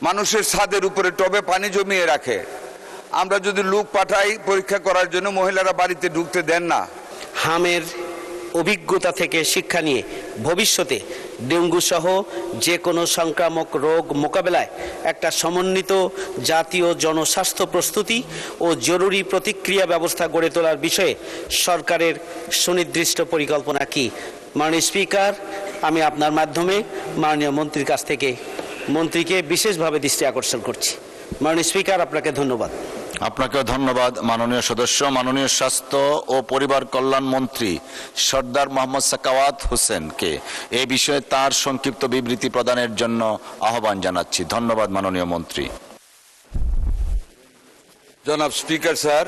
মানুষের ছাদের উপরে টবে পানি জমিয়ে রাখে। আমরা যদি লোক পাঠাই পরীক্ষা করার জন্য, মহিলারা বাড়িতে ঢুকতে দেন না। হামের অভিজ্ঞতা থেকে শিক্ষা নিয়ে ভবিষ্যতে ডেঙ্গু সহ যে কোনো সংক্রামক রোগ মোকাবেলায় একটা সমন্বিত জাতীয় জনস্বাস্থ্য প্রস্তুতি ও জরুরি প্রতিক্রিয়া ব্যবস্থা গড়ে তোলার বিষয়ে সরকারের সুনির্দিষ্ট পরিকল্পনা কি? মাননীয় স্পিকার, আমি আপনার মাধ্যমে মাননীয় মন্ত্রীর কাছ থেকে মন্ত্রীকে বিশেষভাবে দৃষ্টি আকর্ষণ করছি। মাননীয় স্পিকার, আপনাকে ধন্যবাদ। আপনাকেও ধন্যবাদ মাননীয় সদস্য। মাননীয় স্বাস্থ্য ও পরিবার কল্যাণ মন্ত্রী সর্দার মোহাম্মদ সাখাওয়াত হোসেনকে এই বিষয়ে তার সংক্ষিপ্ত বিবৃতি প্রদানের জন্য আহ্বান জানাচ্ছি। ধন্যবাদ মাননীয় মন্ত্রী। জনাব স্পিকার স্যার,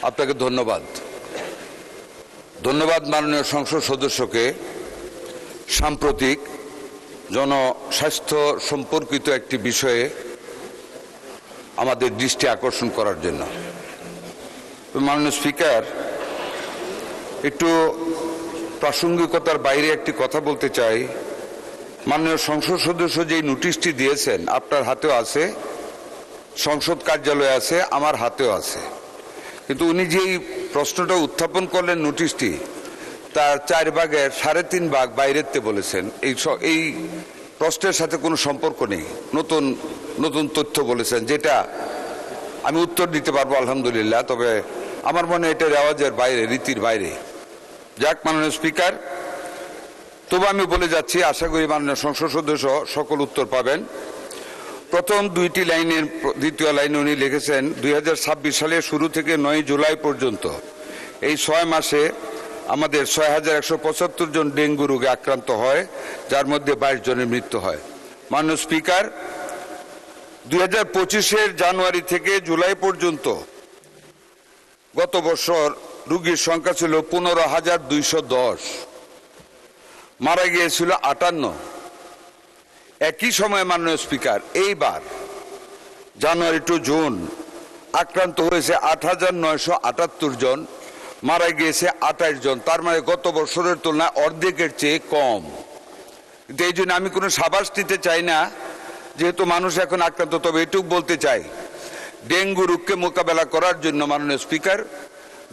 আপনাকে ধন্যবাদ। ধন্যবাদ মাননীয় সংসদ সদস্যকে সাম্প্রতিক জনস্বাস্থ্য সম্পর্কিত একটি বিষয়ে আমাদের দৃষ্টি আকর্ষণ করার জন্য। মাননীয় স্পিকার, একটু প্রাসঙ্গিকতার বাইরে একটি কথা বলতে চাই। মাননীয় সংসদ সদস্য যেই নোটিশটি দিয়েছেন, আপনার হাতেও আছে, সংসদ কার্যালয়ে আছে, আমার হাতেও আছে। কিন্তু উনি যেই প্রশ্নটা উত্থাপন করলেন নোটিশটি, তার 4 ভাগের 3.5 ভাগ বাইরেতে বলেছেন। এই প্রশ্নের সাথে কোনো সম্পর্ক নেই, নতুন নতুন তথ্য বলেছেন, যেটা আমি উত্তর দিতে পারবো আলহামদুলিল্লাহ। তবে আমার মনে হয় এটা রেওয়াজের বাইরে, রীতির বাইরে। যাক মাননীয় স্পিকার, তবু আমি বলে যাচ্ছি, আশা করি মাননীয় সংসদ সদস্য সকল উত্তর পাবেন। প্রথম 2টি লাইনের দ্বিতীয় লাইনে উনি লিখেছেন 2026 সালের শুরু থেকে 9 জুলাই পর্যন্ত এই 6 মাসে আমাদের 6175 জন ডেঙ্গু রোগে আক্রান্ত হয়, যার মধ্যে 22 জনের মৃত্যু হয়। মাননীয় স্পিকার, 2025-এর জানুয়ারি থেকে জুলাই পর্যন্ত গত বছর রোগীর সংখ্যা ছিল 15,210, মারা গিয়েছিল 58। একই সময়ে মাননীয় স্পিকার, এইবার জানুয়ারি টু জুন আক্রান্ত হয়েছে 8,978 জন, মারা গিয়েছে 28 জন। তার মানে গত বছরের তুলনায় অর্ধেকের চেয়ে কম। কিন্তু এই জন্য আমি কোনো সাবাস দিতে চাই না, যেহেতু মানুষ এখন আক্রান্ত। তবে এটুকু বলতে চাই, ডেঙ্গু রোগকে মোকাবেলা করার জন্য মাননীয় স্পিকার,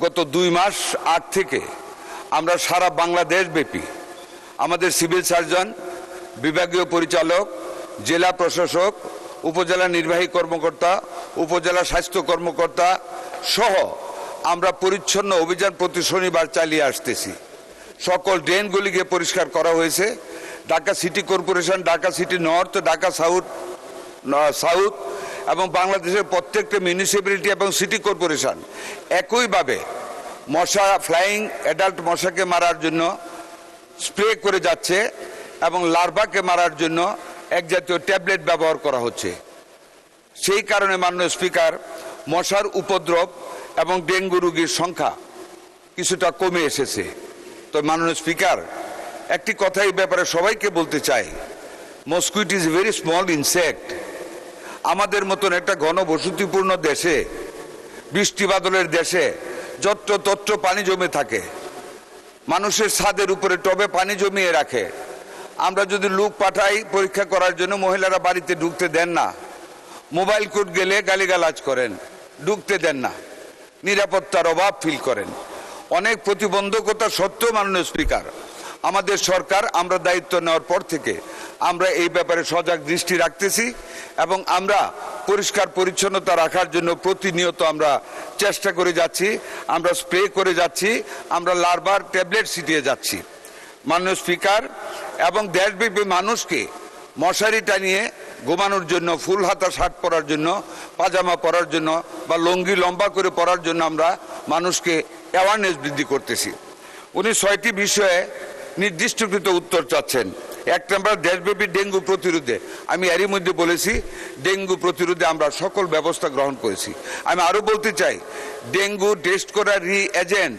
গত 2 মাস আগ থেকে আমরা সারা বাংলাদেশ ব্যাপী আমাদের সিভিল সার্জন, বিভাগীয় পরিচালক, জেলা প্রশাসক, উপজেলা নির্বাহী কর্মকর্তা, উপজেলা স্বাস্থ্য কর্মকর্তা সহ আমরা পরিচ্ছন্ন অভিযান প্রতি শনিবার চালিয়ে আসতেছি। সকল ড্রেনগুলিকে পরিষ্কার করা হয়েছে। Dhaka city corporation, Dhaka city north, Dhaka south এবং বাংলাদেশের প্রত্যেকটা মিউনিসিপ্যালিটি এবং সিটি কর্পোরেশন একইভাবে মশা, ফ্লাইং অ্যাডাল্ট মশাকে মারার জন্য স্প্রে করে যাচ্ছে এবং লার্ভাকে মারার জন্য এক জাতীয় ট্যাবলেট ব্যবহার করা হচ্ছে। সেই কারণে মাননীয় স্পিকার, মশার উপদ্রব এবং ডেঙ্গু রোগীর সংখ্যা কিছুটা কমে এসেছে। তো মাননীয় স্পিকার, একটি কথা এই ব্যাপারে সবাইকে বলতে চাই, mosquito is very small insect. আমাদের মতন একটা ঘনবসতিপূর্ণ দেশে, বৃষ্টি বাদলের দেশে যত্র পানি জমে থাকে, মানুষের ছাদের উপরে টবে পানি জমিয়ে রাখে। আমরা যদি লোক পাঠাই পরীক্ষা করার জন্য, মহিলারা বাড়িতে ঢুকতে দেন না। মোবাইল কোর্ট গেলে গালিগালাজ করেন, ঢুকতে দেন না, নিরাপত্তার অভাব ফিল করেন। অনেক প্রতিবন্ধকতা সত্ত্বেও মাননীয় স্পিকার, আমাদের সরকার, আমরা দায়িত্ব নেওয়ার পর থেকে আমরা এই ব্যাপারে সজাগ দৃষ্টি রাখতেছি এবং আমরা পরিষ্কার পরিচ্ছন্নতা রাখার জন্য প্রতিনিয়ত আমরা চেষ্টা করে যাচ্ছি। আমরা স্প্রে করে যাচ্ছি, আমরা লার্ভার ট্যাবলেট ছিটিয়ে যাচ্ছি। মাননীয় স্পিকার, এবং দেশব্যাপী মানুষকে মশারি টানিয়ে ঘুমানোর জন্য, ফুল হাতা শার্ট পরার জন্য, পাজামা পরার জন্য বা লুঙ্গি লম্বা করে পরার জন্য আমরা মানুষকে অ্যাওয়ারনেস বৃদ্ধি করতেছি। উনি 6টি বিষয়ে নির্দিষ্টকৃত উত্তর চাচ্ছেন। 1 নম্বর, দেশব্যাপী ডেঙ্গু প্রতিরোধে। আমি এরই মধ্যে বলেছি, ডেঙ্গু প্রতিরোধে আমরা সকল ব্যবস্থা গ্রহণ করেছি। আমি আরও বলতে চাই, ডেঙ্গু টেস্ট করার রি-এজেন্ট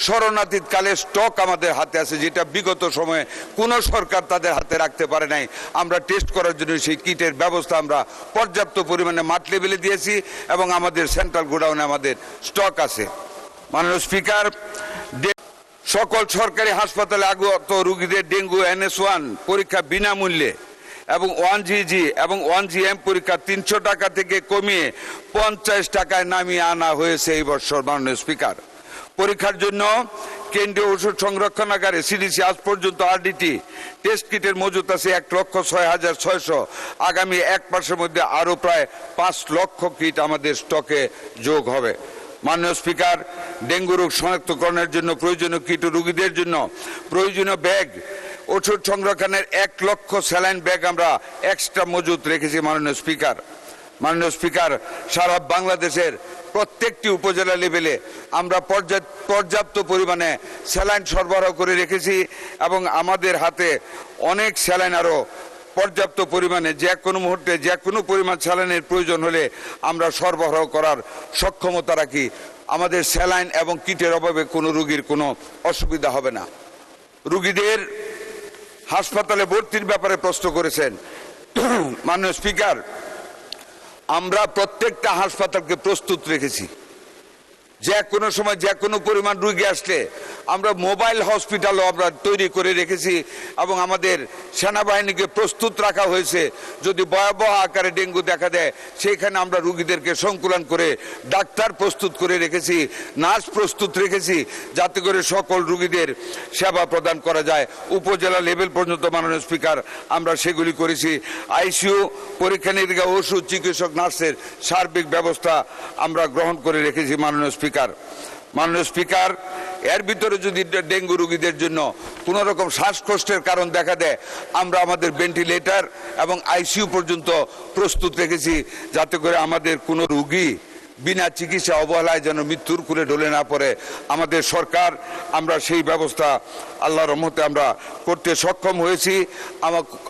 শরণাতীত কালে স্টক আমাদের হাতে আছে, যেটা বিগত সময়ে কোনো সরকার তাদের হাতে রাখতে পারে নাই। আমরা টেস্ট করার জন্য সেই কিটের ব্যবস্থা আমরা পর্যাপ্ত পরিমাণে মাঠ লেভেলে দিয়েছি এবং আমাদের সেন্ট্রাল গোডাউনে আমাদের স্টক আছে। মাননীয় স্পিকার, সকল সরকারি হাসপাতালে আগত রোগীদের ডেঙ্গু NS1 পরীক্ষা বিনামূল্যে এবং 1GG এবং 1GM পরীক্ষা 300 টাকা থেকে কমিয়ে 50 টাকায় নামিয়ে আনা হয়েছে এই বছর। মাননীয় স্পিকার, পরীক্ষার জন্য কেন্দ্রীয় ওষুধ সংরক্ষণাগারে সিডিসি আজ পর্যন্ত আরডিটি টেস্ট কিটের মজুত আছে 1,06,600। আগামী 1 মাসের মধ্যে আরো প্রায় 5 লক্ষ কিট আমাদের স্টকে যোগ হবে। মাননীয় স্পিকার, ডেঙ্গু রোগ শনাক্তকরণের জন্য প্রয়োজনীয় কিট ও রোগীদের জন্য প্রয়োজনীয় ব্যাগ, ওষুধ সংরক্ষণের 1 লক্ষ স্যালাইন ব্যাগ আমরা এক্সট্রা মজুত রেখেছি। মাননীয় স্পিকার, সারা বাংলাদেশের প্রত্যেকটি উপজেলা লেভেলে আমরা পর্যাপ্ত পরিমাণে স্যালাইন সরবরাহ করে রেখেছি এবং আমাদের হাতে অনেক স্যালাইন আরও পর্যাপ্ত পরিমাণে যে কোনো মুহূর্তে যে কোনো পরিমাণ স্যালাইনের প্রয়োজন হলে আমরা সরবরাহ করার সক্ষমতা রাখি। আমাদের স্যালাইন এবং কিটের অভাবে কোনো রোগীর কোনো অসুবিধা হবে না। রোগীদের হাসপাতালে ভর্তির ব্যাপারে প্রশ্ন করেছেন। মাননীয় স্পিকার, আমরা প্রত্যেকটা হাসপাতালকে প্রস্তুত রেখেছি। যে কোনো সময় যে কোনো পরিমাণ রোগী আসলে আমরা মোবাইল হসপিটালও আমরা তৈরি করে রেখেছি এবং আমাদের সেনাবাহিনীকে প্রস্তুত রাখা হয়েছে। যদি ভয়াবহ আকারে ডেঙ্গু দেখা দেয় সেইখানে আমরা রোগীদেরকে সংকুলন করে ডাক্তার প্রস্তুত করে রেখেছি, নার্স প্রস্তুত রেখেছি, যাতে করে সকল রোগীদের সেবা প্রদান করা যায়। উপজেলা লেভেল পর্যন্ত মাননীয় স্পিকার আমরা সেগুলি করেছি। আইসিইউ, পরীক্ষা নিরীক্ষা, ওষুধ, চিকিৎসক, নার্সের সার্বিক ব্যবস্থা আমরা গ্রহণ করে রেখেছি। মাননীয় স্পিকার, এর ভিতরে যদি ডেঙ্গু রোগীদের জন্য কোনো রকম শ্বাসকষ্টের কারণ দেখা দেয় আমরা আমাদের ভেন্টিলেটর এবং আইসিইউ পর্যন্ত প্রস্তুত রেখেছি, যাতে করে আমাদের কোনো রোগী বিনা চিকিৎসা অবহেলায় যেন মৃত্যুর কুলে ঢলে না পড়ে। আমাদের সরকার আমরা সেই ব্যবস্থা আল্লাহর রহমতে আমরা করতে সক্ষম হয়েছি,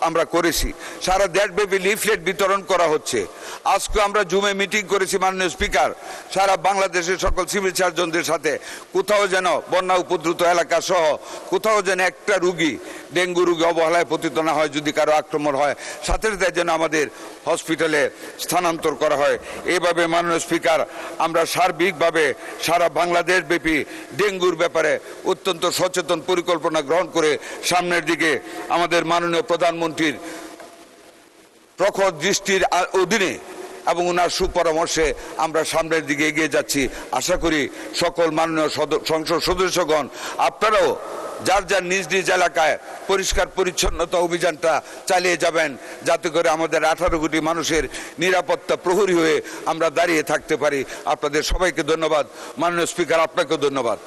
আমরা করেছি। সারা দেশব্যাপী লিফলেট বিতরণ করা হচ্ছে। আজকে আমরা জুমে মিটিং করেছি মাননীয় স্পিকার, সারা বাংলাদেশের সকল সিভিল সার্জনদের সাথে। কোথাও যেন বন্যা উপদ্রুত এলাকা সহ কোথাও যেন একটা রুগী ডেঙ্গু রোগী অবহেলায় পতিত না হয়, যদি কারো আক্রমণ হয় সাথে সাথে যেন আমাদের হসপিটালে স্থানান্তর করা হয়। এইভাবে মাননীয় স্পিকার আমরা সার্বিকভাবে সারা বাংলাদেশ ব্যাপী ডেঙ্গুর ব্যাপারে অত্যন্ত সচেতন পরিকল্পনা গ্রহণ করে সামনের দিকে আমাদের মাননীয় প্রধানমন্ত্রীর প্রখর দৃষ্টির অধীনে এবং ওনার সুপরামর্শে আমরা সামনের দিকে এগিয়ে যাচ্ছি। আশা করি সকল মাননীয় সংসদ সদস্যগণ আপনারাও যার যার নিজ নিজ এলাকায় পরিষ্কার পরিচ্ছন্নতা অভিযানটা চালিয়ে যাবেন, যাতে করে আমাদের 18 কোটি মানুষের নিরাপত্তা প্রহরী হয়ে আমরা দাঁড়িয়ে থাকতে পারি। আপনাদের সবাইকে ধন্যবাদ। মাননীয় স্পিকার, আপনাকেও ধন্যবাদ।